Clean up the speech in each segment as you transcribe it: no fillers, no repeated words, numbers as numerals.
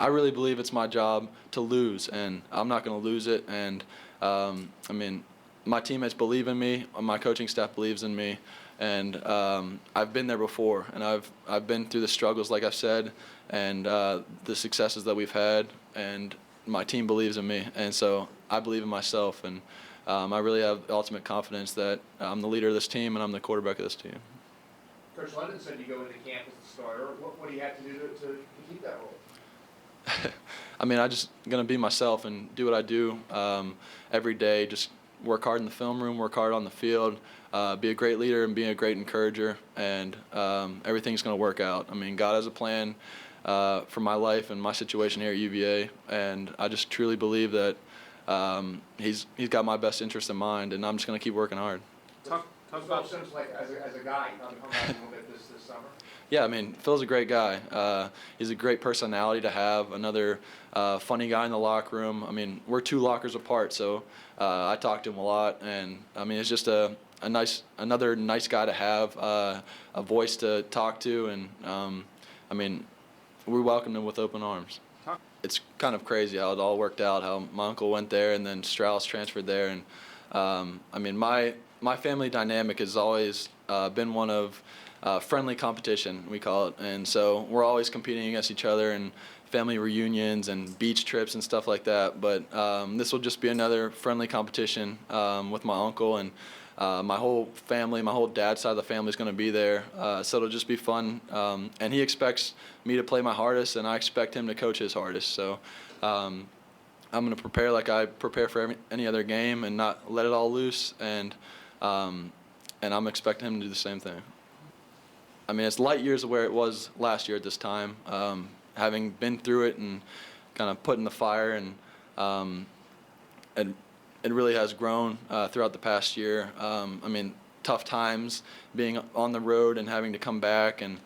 I really believe it's my job to lose, and I'm not going to lose it. And I mean, my teammates believe in me, my coaching staff believes in me, and I've been there before, and I've been through the struggles, like I've said, and the successes that we've had, and my team believes in me, and so I believe in myself, and I really have ultimate confidence that I'm the leader of this team and I'm the quarterback of this team. Coach London said you go into camp as a starter. What do you have to do to keep that role? I mean, I just going to be myself and do what I do every day. Just work hard in the film room, work hard on the field, be a great leader and be a great encourager, and everything's going to work out. I mean, God has a plan for my life and my situation here at UVA, and I just truly believe that he's got my best interest in mind, and I'm just going to keep working hard. Talk about Sims like as a guy. Come back a little bit this summer. Yeah, I mean, Phil's a great guy. He's a great personality to have, another funny guy in the locker room. I mean, we're 2 lockers apart, so I talk to him a lot, and I mean, it's just another nice guy to have, a voice to talk to, and I mean, we welcomed him with open arms. It's kind of crazy how it all worked out, how my uncle went there and then Strauss transferred there, and I mean, my family dynamic has always been one of friendly competition, we call it, and so we're always competing against each other and family reunions and beach trips and stuff like that, but this will just be another friendly competition with my uncle, and my whole family, my whole dad's side of the family is going to be there, so it'll just be fun, and he expects me to play my hardest, and I expect him to coach his hardest, so I'm going to prepare like I prepare for any other game and not let it all loose, and I'm expecting him to do the same thing. I mean, it's light years of where it was last year at this time, having been through it and kind of put in the fire, and it really has grown throughout the past year. I mean, tough times, being on the road and having to come back and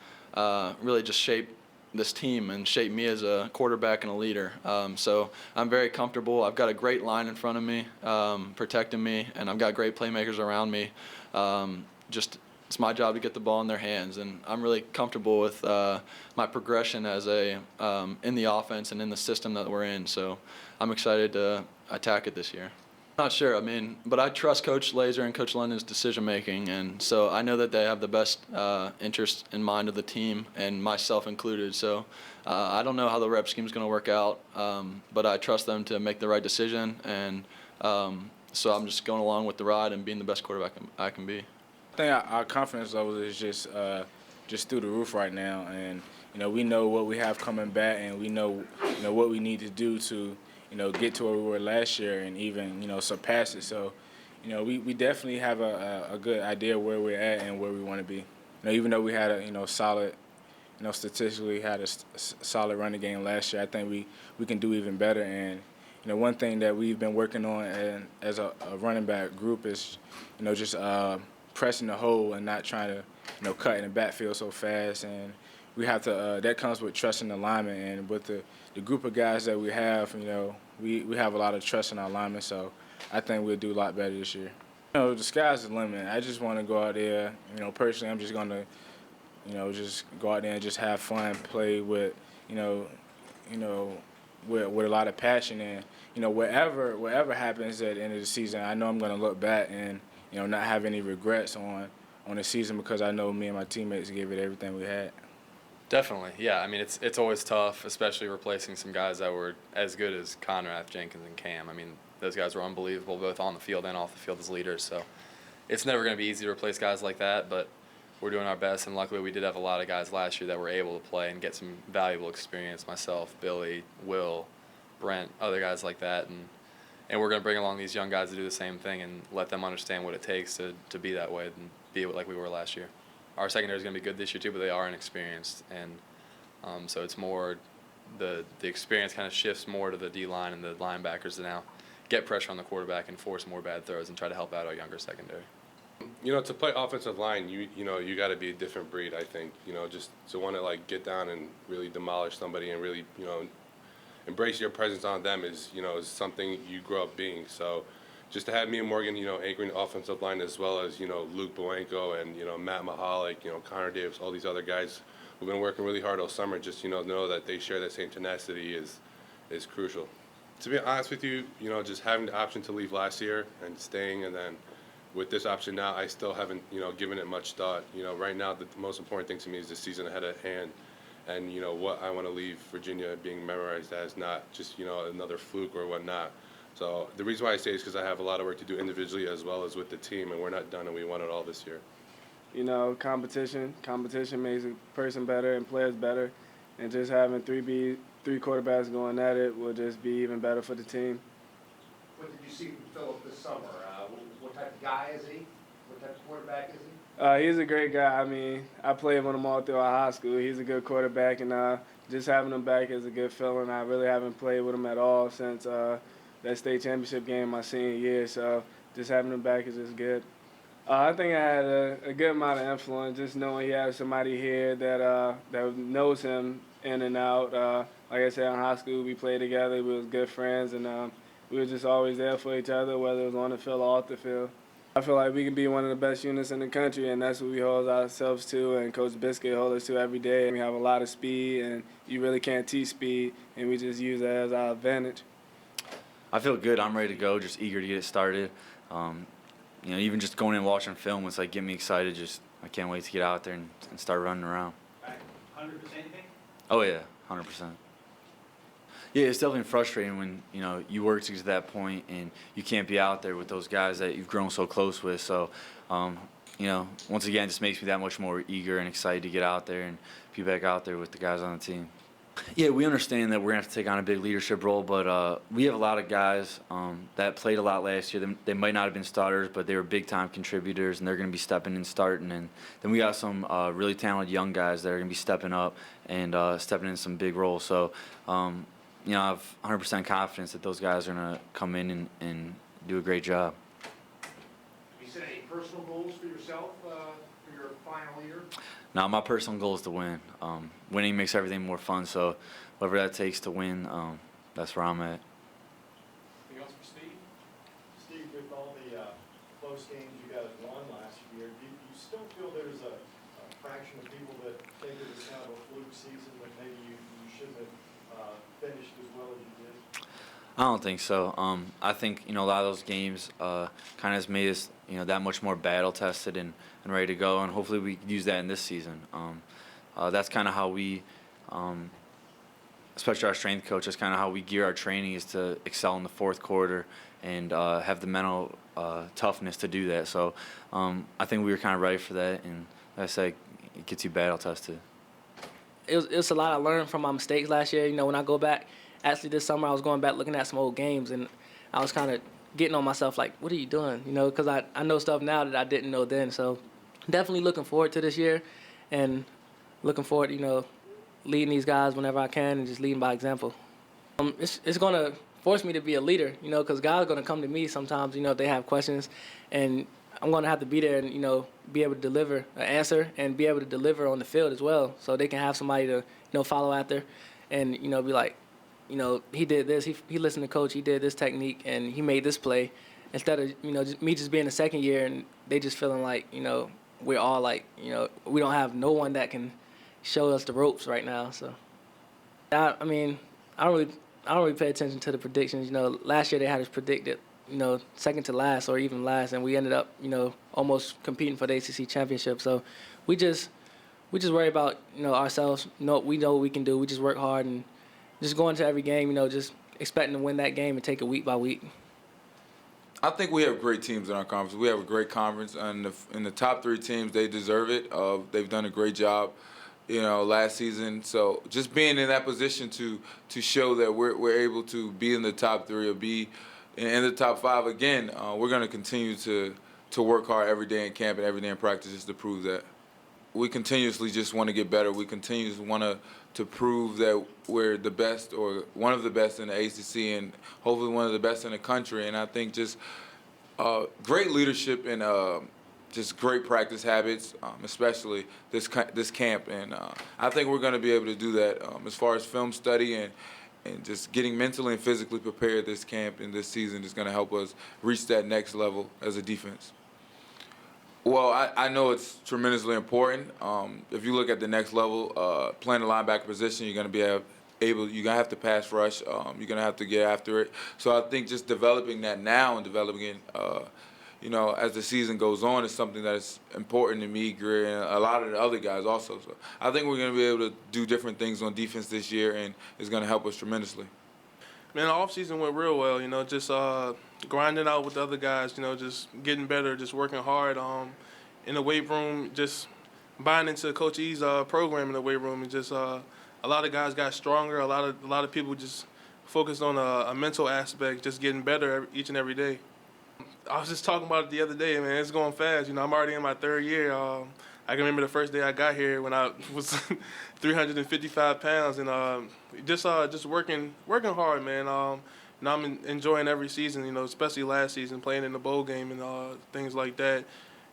really just shape this team and shape me as a quarterback and a leader. So I'm very comfortable. I've got a great line in front of me, protecting me, and I've got great playmakers around me. It's my job to get the ball in their hands, and I'm really comfortable with my progression as in the offense and in the system that we're in. So I'm excited to attack it this year. Not sure, I mean, but I trust Coach Laser and Coach London's decision-making, and so I know that they have the best interest in mind of the team, and myself included. So I don't know how the rep scheme is going to work out, but I trust them to make the right decision, and so I'm just going along with the ride and being the best quarterback I can be. I think our confidence level is just through the roof right now, and we know what we have coming back, and we know what we need to do to get to where we were last year and even surpass it. So we definitely have a good idea where we're at and where we want to be. Even though we had a solid, statistically had a solid running game last year, I think we can do even better. And one thing that we've been working on as a running back group is just pressing the hole and not trying to cut in the backfield so fast. And we have to that comes with trusting the linemen, and with the group of guys that we have, we have a lot of trust in our linemen, so I think we'll do a lot better this year. The sky's the limit. I just want to go out there, personally I'm just going to just go out there and just have fun, play with with a lot of passion, and whatever happens at the end of the season, I know I'm going to look back and not have any regrets on the season, because I know me and my teammates gave it everything we had. Definitely, yeah. I mean, it's always tough, especially replacing some guys that were as good as Conrad, Jenkins, and Cam. I mean, those guys were unbelievable, both on the field and off the field as leaders. So it's never going to be easy to replace guys like that, but we're doing our best. And luckily, we did have a lot of guys last year that were able to play and get some valuable experience. Myself, Billy, Will, Brent, other guys like that, and we're going to bring along these young guys to do the same thing and let them understand what it takes to be that way and be like we were last year. Our secondary is going to be good this year too, but they are inexperienced, and so it's more the experience kind of shifts more to the D-line and the linebackers to now get pressure on the quarterback and force more bad throws and try to help out our younger secondary. To play offensive line, you got to be a different breed, I think. Just to want to get down and really demolish somebody and really embrace your presence on them is something you grow up being. So just to have me and Morgan, anchoring the offensive line, as well as, Luke Bowenko and, Matt Mahalik, Connor Davis, all these other guys we've been working really hard all summer. Just know that they share that same tenacity is crucial. To be honest with you, just having the option to leave last year and staying, and then with this option now, I still haven't given it much thought. Right now the most important thing to me is the season ahead at hand, and what I want to leave Virginia being memorized as, not just another fluke or whatnot. So the reason why I say is because I have a lot of work to do individually as well as with the team, and we're not done, and we want it all this year. Competition makes a person better and players better, and just having three quarterbacks going at it will just be even better for the team. What did you see from Philip this summer? What type of guy is he? What type of quarterback is he? He's a great guy. I mean, I played with him all throughout high school. He's a good quarterback, and just having him back is a good feeling. I really haven't played with him at all since that state championship game my senior year, so just having him back is just good. I think I had a good amount of influence, just knowing he has somebody here that knows him in and out. Like I said, in high school we played together. We was good friends, and we were just always there for each other, whether it was on the field or off the field. I feel like we can be one of the best units in the country, and that's what we hold ourselves to, and Coach Biscuit holds us to every day. We have a lot of speed, and you really can't teach speed, and we just use that as our advantage. I feel good. I'm ready to go, just eager to get it started. Even just going in and watching film, it's like getting me excited. I can't wait to get out there and start running around. 100% anything? Oh, yeah, 100%. Yeah, it's definitely frustrating when, you work to get to that point and you can't be out there with those guys that you've grown so close with. So, once again, it just makes me that much more eager and excited to get out there and be back out there with the guys on the team. Yeah, we understand that we're going to have to take on a big leadership role, but we have a lot of guys that played a lot last year. They might not have been starters, but they were big-time contributors, and they're going to be stepping in starting. And then we got some really talented young guys that are going to be stepping up and stepping in some big roles. So, I have 100% confidence that those guys are going to come in and do a great job. Have you set any personal goals for yourself for your final year? Now, my personal goal is to win. Winning makes everything more fun, so whatever that takes to win, that's where I'm at. Anything else for Steve? Steve, with all the close games you guys won last year, do you still feel there's a fraction of people that think it was kind of a fluke season, that maybe you shouldn't have finished as well as you did? I don't think so. I think a lot of those games kind of has made us that much more battle tested and ready to go, and hopefully we can use that in this season. That's kind of how we, especially our strength coach, that's kind of how we gear our training, is to excel in the fourth quarter and have the mental toughness to do that. So I think we were kind of ready for that, and like I said, it gets you battle tested. It was a lot I learned from my mistakes last year. When I go back, actually this summer I was going back looking at some old games, and I was kind of getting on myself like, what are you doing? Because I know stuff now that I didn't know then. So definitely looking forward to this year, and looking forward to, leading these guys whenever I can and just leading by example. It's going to force me to be a leader, because guys are going to come to me sometimes, if they have questions, and I'm going to have to be there and, be able to deliver an answer and be able to deliver on the field as well, so they can have somebody to, follow after and, be like, he did this, he listened to coach, he did this technique, and he made this play, instead of, me just being the second year and they just feeling like, we're all like, we don't have no one that can show us the ropes right now. So, I don't really pay attention to the predictions. Last year they had us predicted, second to last or even last, and we ended up, almost competing for the ACC championship. So, we just worry about, ourselves. We know what we can do. We just work hard and just go into every game, just expecting to win that game and take it week by week. I think we have great teams in our conference. We have a great conference, and in the top three teams, they deserve it. They've done a great job, last season. So just being in that position to show that we're able to be in the top three or be in the top five again, we're going to continue to work hard every day in camp and every day in practice just to prove that. We continuously just want to get better. We continuously want to prove that we're the best or one of the best in the ACC and hopefully one of the best in the country. And I think just great leadership and just great practice habits, especially this camp. And I think we're going to be able to do that as far as film study and just getting mentally and physically prepared this camp and this season is going to help us reach that next level as a defense. Well, I know it's tremendously important. If you look at the next level, playing the linebacker position, you're going to be able. You're going to have to pass rush. You're going to have to get after it. So I think just developing that now and developing it, as the season goes on, is something that's important to me, Greer, and a lot of the other guys also. So I think we're going to be able to do different things on defense this year, and it's going to help us tremendously. Man, the offseason went real well, just grinding out with the other guys, just getting better, just working hard in the weight room, just buying into Coach E's program in the weight room. And just a lot of guys got stronger. A lot of people just focused on a mental aspect, just getting better each and every day. I was just talking about it the other day, man. It's going fast. I'm already in my third year. I can remember the first day I got here when I was 355 pounds, and just working hard, man. I'm enjoying every season, especially last season, playing in the bowl game and things like that,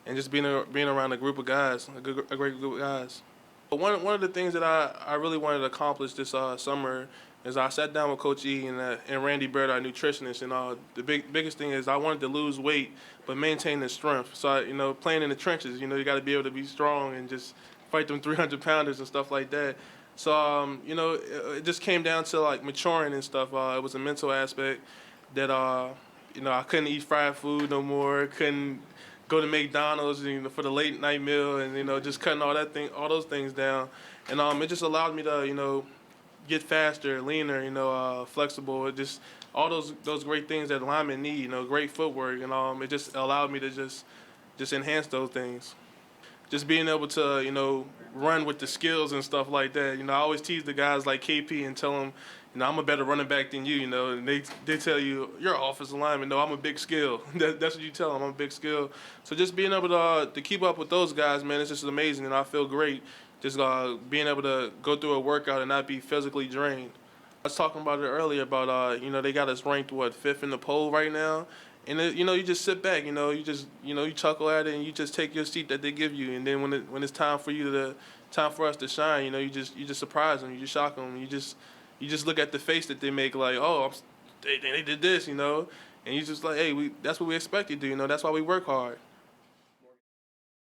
and just being around a group of guys, a great group of guys. But one of the things that I really wanted to accomplish this summer is I sat down with Coach E and Randy Bird, our nutritionist, and the biggest thing is I wanted to lose weight but maintain the strength. So playing in the trenches, you got to be able to be strong and just fight them 300-pounders and stuff like that. So it just came down to like maturing and stuff. It was a mental aspect that I couldn't eat fried food no more, couldn't go to McDonald's for the late night meal, and just cutting all those things down, and it just allowed me to get faster, leaner, flexible. It just all those great things that linemen need, great footwork, and it just allowed me to just enhance those things. Just being able to run with the skills and stuff like that. I always tease the guys like KP and tell them, I'm a better running back than you, and they tell you, you're an offensive lineman. No, I'm a big skill. That's what you tell them, I'm a big skill. So just being able to keep up with those guys, man, it's just amazing, and I feel great just being able to go through a workout and not be physically drained. I was talking about it earlier about, they got us ranked, 5th in the poll right now. And, you just sit back, you chuckle at it and you just take your seat that they give you. And then when it's time for us to shine, you just surprise them, you just shock them. You just look at the face that they make like, oh, they did this, and you just like, hey, that's what we expect you to do, that's why we work hard.